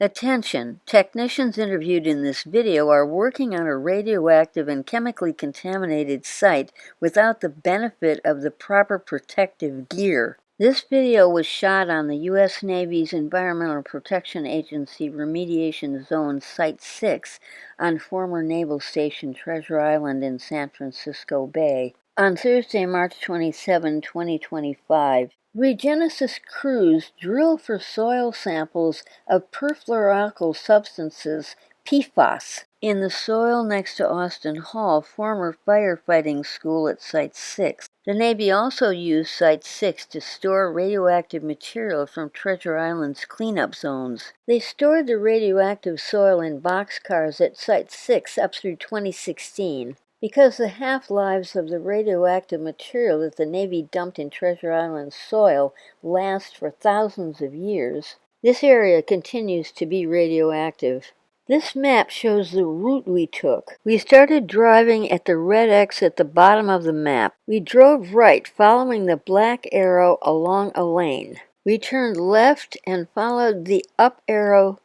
Attention! Technicians interviewed in this video are working on a radioactive and chemically contaminated site without the benefit of the proper protective gear. This video was shot on the U.S. Navy's Environmental Protection Agency Remediation Zone Site 6 on former Naval Station Treasure Island in San Francisco Bay on Thursday, March 27, 2025. Regenesis crews drill for soil samples of perfluoroalkyl substances, PFAS, in the soil next to Austin Hall, former firefighting school at Site 6. The Navy also used Site 6 to store radioactive material from Treasure Island's cleanup zones. They stored the radioactive soil in boxcars at Site 6 up through 2016. Because the half-lives of the radioactive material that the Navy dumped in Treasure Island's soil last for thousands of years, this area continues to be radioactive. This map shows the route we took. We started driving at the red X at the bottom of the map. We drove right, following the black arrow along a lane. We turned left and followed the up arrow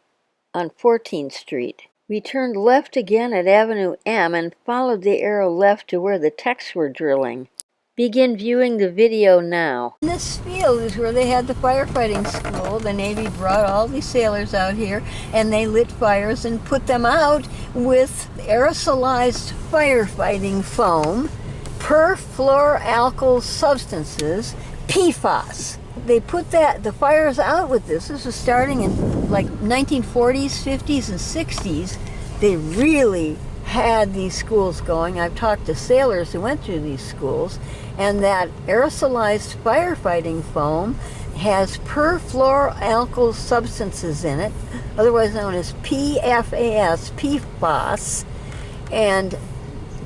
on 14th Street. We turned left again at Avenue M and followed the arrow left to where the TECHS were drilling. Begin viewing the video now. This field is where they had the firefighting school. The Navy brought all these sailors out here and they lit fires and put them out with aerosolized firefighting foam, perfluoroalkyl substances, PFAS. They put the fires out with this. This was starting in like 1940s, 50s, and 60s. They really had these schools going. I've talked to sailors who went through these schools, and that aerosolized firefighting foam has perfluoroalkyl substances in it, otherwise known as PFAS, PFAS, and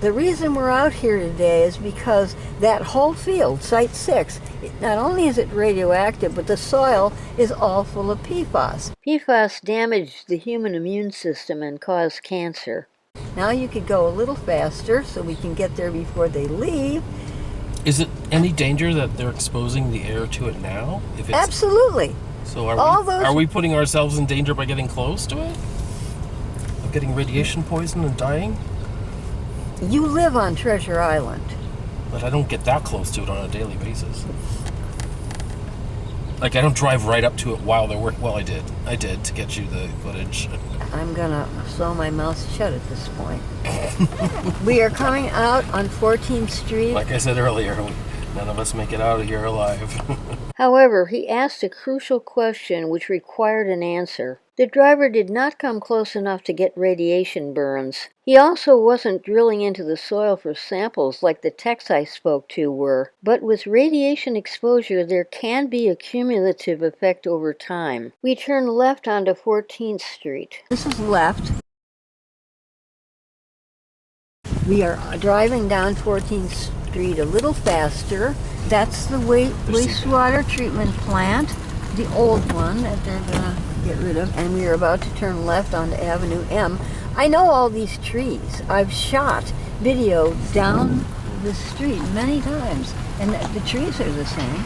the reason we're out here today is because that whole field, Site 6, not only is it radioactive, but the soil is all full of PFAS. PFAS damage the human immune system and cause cancer. Now you could go a little faster so we can get there before they leave. Is it any danger that they're exposing the air to it now? Absolutely. So are we putting ourselves in danger by getting close to it? Of getting radiation poison and dying? You live on Treasure Island. But I don't get that close to it on a daily basis. Like, I don't drive right up to it while they're working. Well, I did to get you the footage. I'm gonna sew my mouth shut at this point. We are coming out on 14th Street. Like I said earlier, none of us make it out of here alive. However, he asked a crucial question which required an answer. The driver did not come close enough to get radiation burns. He also wasn't drilling into the soil for samples like the techs I spoke to were. But with radiation exposure, there can be a cumulative effect over time. We turn left onto 14th Street. This is left. We are driving down 14th Street a little faster. That's the wastewater treatment plant, the old one that they're gonna get rid of, and we are about to turn left onto Avenue M. I know all these trees. I've shot video down the street many times, and the trees are the same.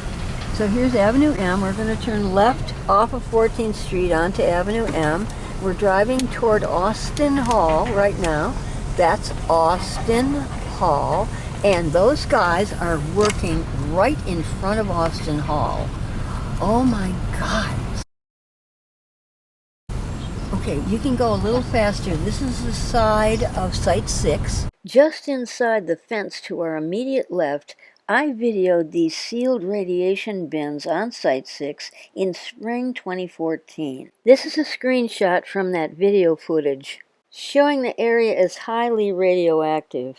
So here's Avenue M. We're going to turn left off of 14th Street onto Avenue M. We're driving toward Austin Hall right now. That's Austin Hall, and those guys are working right in front of Austin Hall. Oh my God. Okay, you can go a little faster. This is the side of Site 6. Just inside the fence to our immediate left, I videoed these sealed radiation bins on Site 6 in spring 2014. This is a screenshot from that video footage, showing the area as highly radioactive.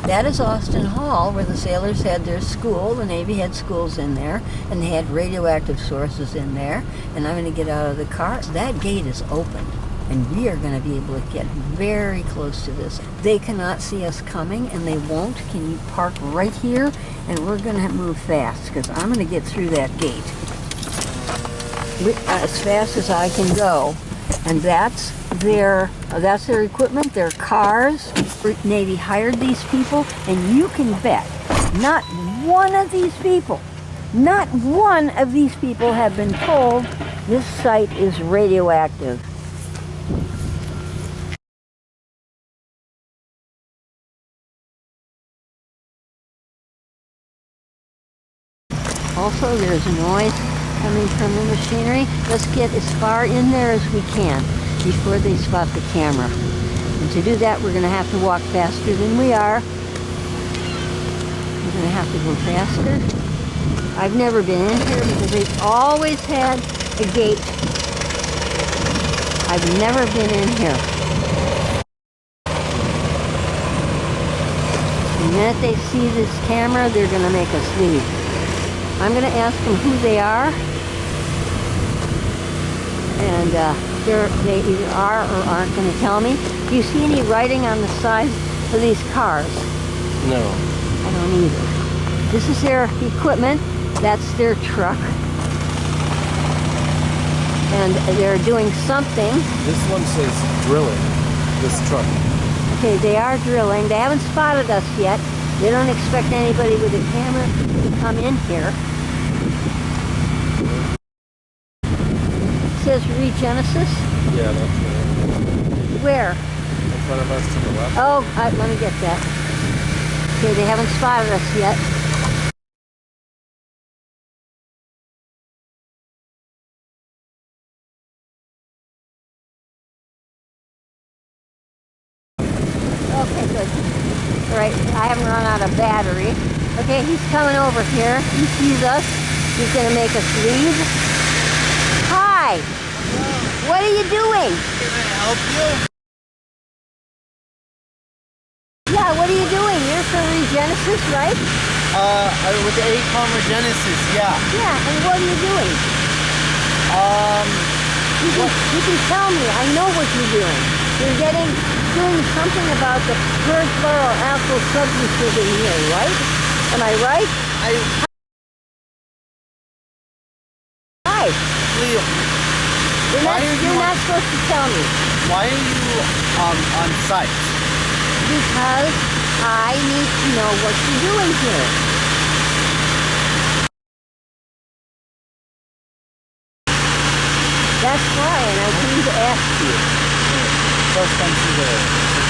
That is Austin Hall, where the sailors had their school. The Navy had schools in there, and they had radioactive sources in there. And I'm going to get out of the car. That gate is open, and we are going to be able to get very close to this. They cannot see us coming, and they won't. Can you park right here? And we're going to move fast, because I'm going to get through that gate as fast as I can go. And that's their equipment, their cars. Navy hired these people, and you can bet not one of these people have been told This site is radioactive. Also, there's noise coming from the machinery. Let's get as far in there as we can before they spot the camera. And to do that, we're going to have to walk faster than we are. We're going to have to go faster. I've never been in here because they've always had a gate. I've never been in here. The minute they see this camera, they're going to make us leave. I'm going to ask them who they are. And they either are or aren't going to tell me. Do you see any writing on the sides of these cars? No. I don't either. This is their equipment. That's their truck. And they're doing something. This one says drilling, this truck. Okay, they are drilling. They haven't spotted us yet. They don't expect anybody with a camera to come in here. It says Regenesis. Yeah, that's right. Where? In front of us to the left. Oh, let me get that. Okay, they haven't spotted us yet. Okay, good. All right, I haven't run out of battery. Okay, he's coming over here. He sees us. He's going to make us leave. Hi. Hello. What are you doing? Can I help you? Yeah, what are you doing? You're from Regenesis, right? With the ACOM Regenesis, yeah. Yeah, and what are you doing? You can tell me. I know what you're doing. You're doing something about the perfluoroalkyl substances in here, right? Am I right? Hi. Leo, You're not supposed to tell me. why are you on site? Because I need to know what you're doing here. That's why, and I came to ask you. First time to the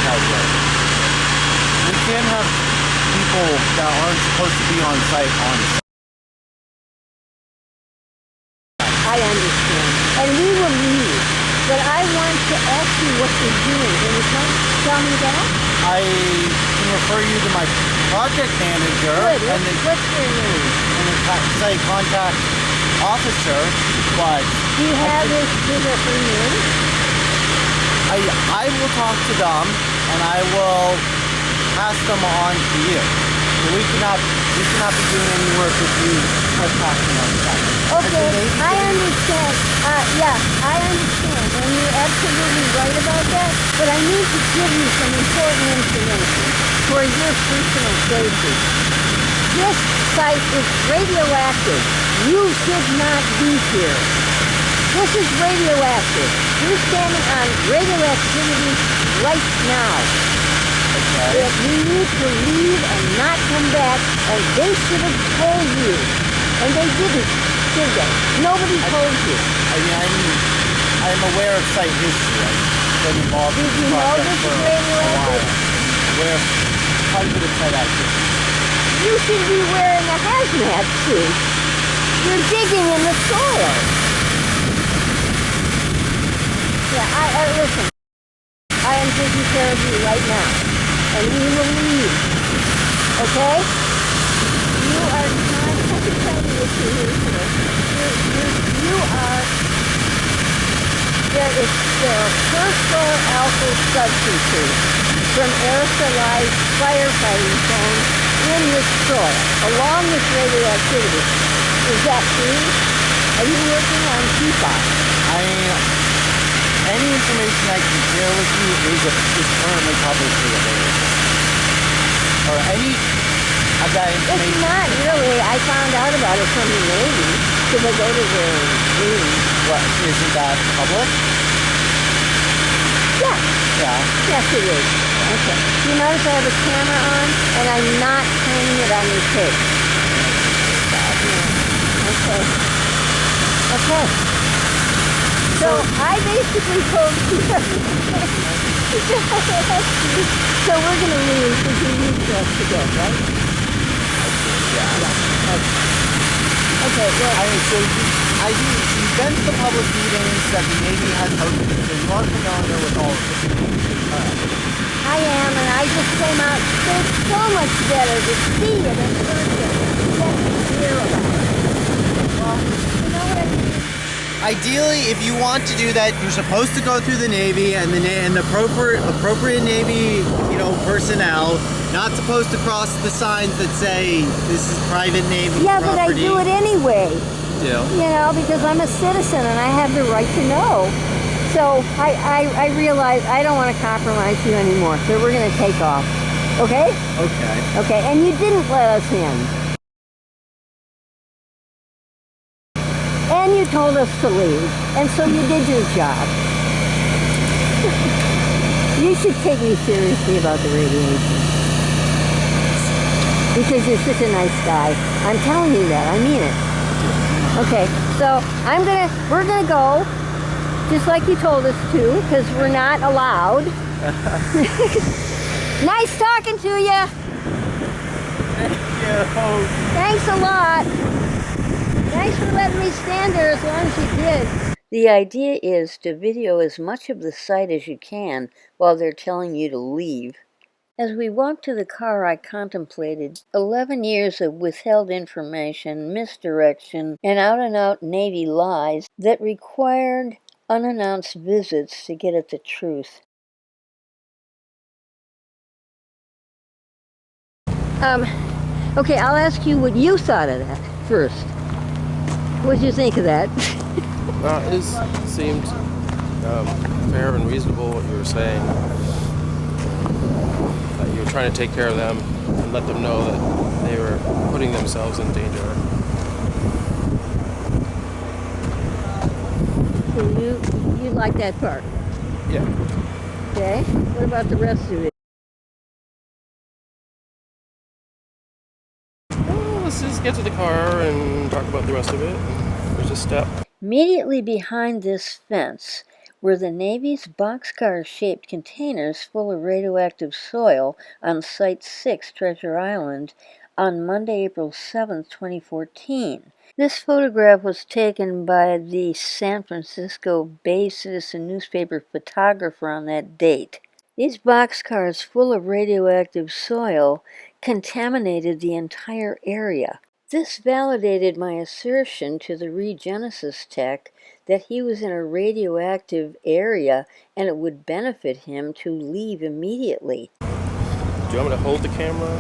calculate. We can't have people that aren't supposed to be on site on site. I understand. And we will leave. But I want to ask you what you're doing. Can you tell me that? I can refer you to my project manager. Good. And then What's your name? say contact officer, but Do you have his her name? I will talk to them and I will pass them on to you. We cannot be doing any work if you are talking on site. Okay, I understand. Yeah, I understand. And you're absolutely right about that. But I need to give you some important information for your personal safety. This site is radioactive. You should not be here. This is radioactive. You're standing on radioactivity right now. Okay. If you need to leave and not come back, and they should have told you. And they didn't, did they? Nobody told you. I mean, I'm aware of site history. I've been involved Did in you the know project this for is a radioactive? while. Aware of quite a bit of site activity. You should be wearing a hazmat suit. You're digging in the soil. Yeah, listen. I am taking care of you right now. And we will leave. Okay? You are trying, I can tell you what you're here for. There are perfluoroalkyl substances from aerosolized firefighting foam in this soil, along with radioactivity. Is that true? Are you working on PFAS? Any information I can share with you is currently publicly available. Or any of that information. It's not really. I found out about it from the Navy because I go to the Navy. What, isn't that public? Yeah. Yeah. Yes, it is. Okay. You notice I have a camera on, and I'm not turning it on your tape. Okay. Okay. I basically told you. So we're going to leave because we need for us to go, right? Yeah. Okay, well. You've been to the public meetings that the Navy has hosted, so you are familiar with all of this. I am, and I just came out. It's so much better to see it in person than to hear about it. Well, you know what I mean? Ideally, if you want to do that, you're supposed to go through the Navy and the appropriate Navy, personnel. Not supposed to cross the signs that say this is private Navy Yeah, property. but I do it anyway. Yeah. You know, because I'm a citizen and I have the right to know. So I realize I don't want to compromise you anymore. So we're going to take off. Okay? Okay. Okay, and you didn't let us in. And you told us to leave. And so you did your job. You should take me seriously about the radiation. Because you're such a nice guy. I'm telling you that. I mean it. Okay, so we're gonna go, just like you told us to, because we're not allowed. Nice talking to you. Thank you. Thanks a lot. Thanks for letting me stand there as long as you did. The idea is to video as much of the site as you can while they're telling you to leave. As we walked to the car, I contemplated 11 years of withheld information, misdirection, and out-and-out Navy lies that required unannounced visits to get at the truth. Okay, I'll ask you what you thought of that first. What did you think of that? It seemed fair and reasonable what you were saying. That you were trying to take care of them and let them know that they were putting themselves in danger. So you like that part? Yeah. Okay. What about the rest of it? Well, let's just get to the car and talk about the rest of it. There's a step. Immediately behind this fence were the Navy's boxcar-shaped containers full of radioactive soil on Site 6, Treasure Island, on Monday, April 7, 2014. This photograph was taken by the San Francisco Bay Citizen newspaper photographer on that date. These boxcars full of radioactive soil contaminated the entire area. This validated my assertion to the Regenesis tech that he was in a radioactive area and it would benefit him to leave immediately. Do you want me to hold the camera?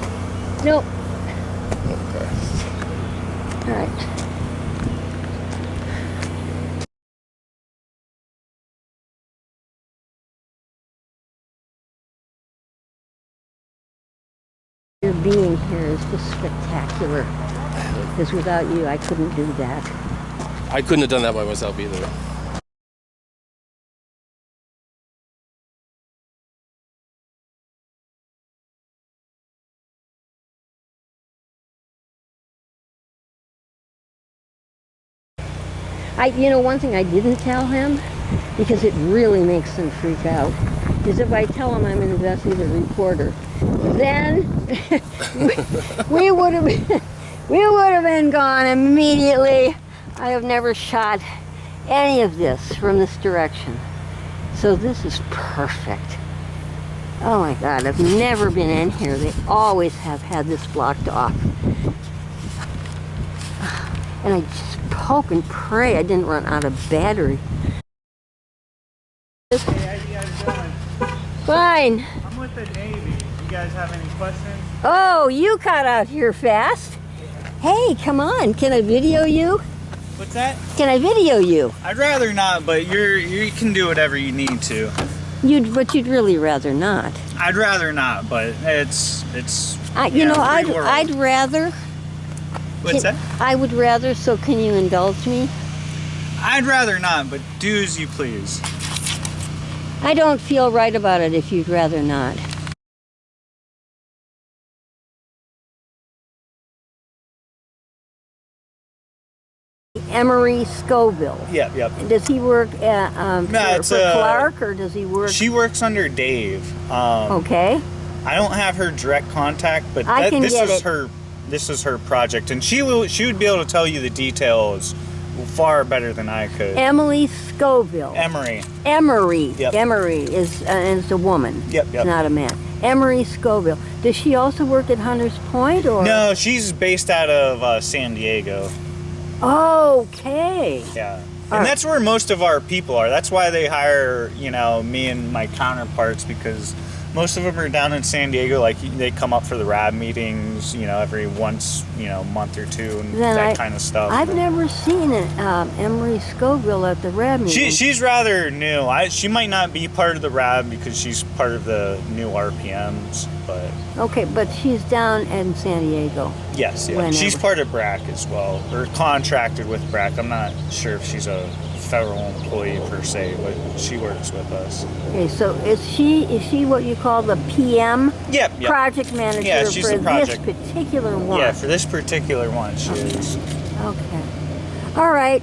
Nope. Okay. All right. Your being here is just spectacular. Because without you, I couldn't do that. I couldn't have done that by myself either. One thing I didn't tell him, because it really makes them freak out, is if I tell him I'm an investigative reporter, then we would have been gone immediately. I have never shot any of this from this direction. So this is perfect. Oh my God, I've never been in here. They always have had this blocked off. And I just hope and pray I didn't run out of battery. Hey, how you guys doing? Fine. I'm with the Navy. You guys have any questions? Oh, you got out here fast. Hey, come on. Can I video you? What's that? Can I video you? I'd rather not, but you can do whatever you need to. But you'd really rather not. I'd rather not, but it's I'd rather. What's that? I would rather, so can you indulge me? I'd rather not, but do as you please. I don't feel right about it if you'd rather not. Emery Scoville. Yep. Does he work for Clark, or does he work? She works under Dave. Okay. I don't have her direct contact, but this is her project, and she would be able to tell you the details far better than I could. Emily Scoville. Emery. Yep. Emery is a woman. Yep. It's not a man. Emery Scoville. Does she also work at Hunters Point, or? No, she's based out of San Diego. Okay. Yeah. And that's where most of our people are. That's why they hire, me and my counterparts, because most of them are down in San Diego. Like, they come up for the RAB meetings, every once, month or two, and that kind of stuff. I've never seen Emery Scoville at the RAB meeting. She's rather new. She might not be part of the RAB because she's part of the new RPMs, but... Okay, but she's down in San Diego. Yes, yeah. Whenever. She's part of BRAC as well, or contracted with BRAC. I'm not sure if she's a federal employee per se, but she works with us. Okay, so is she what you call the PM? Yep. Project manager she's for the project. this particular one? Yeah, for this particular one, she is. Okay. All right.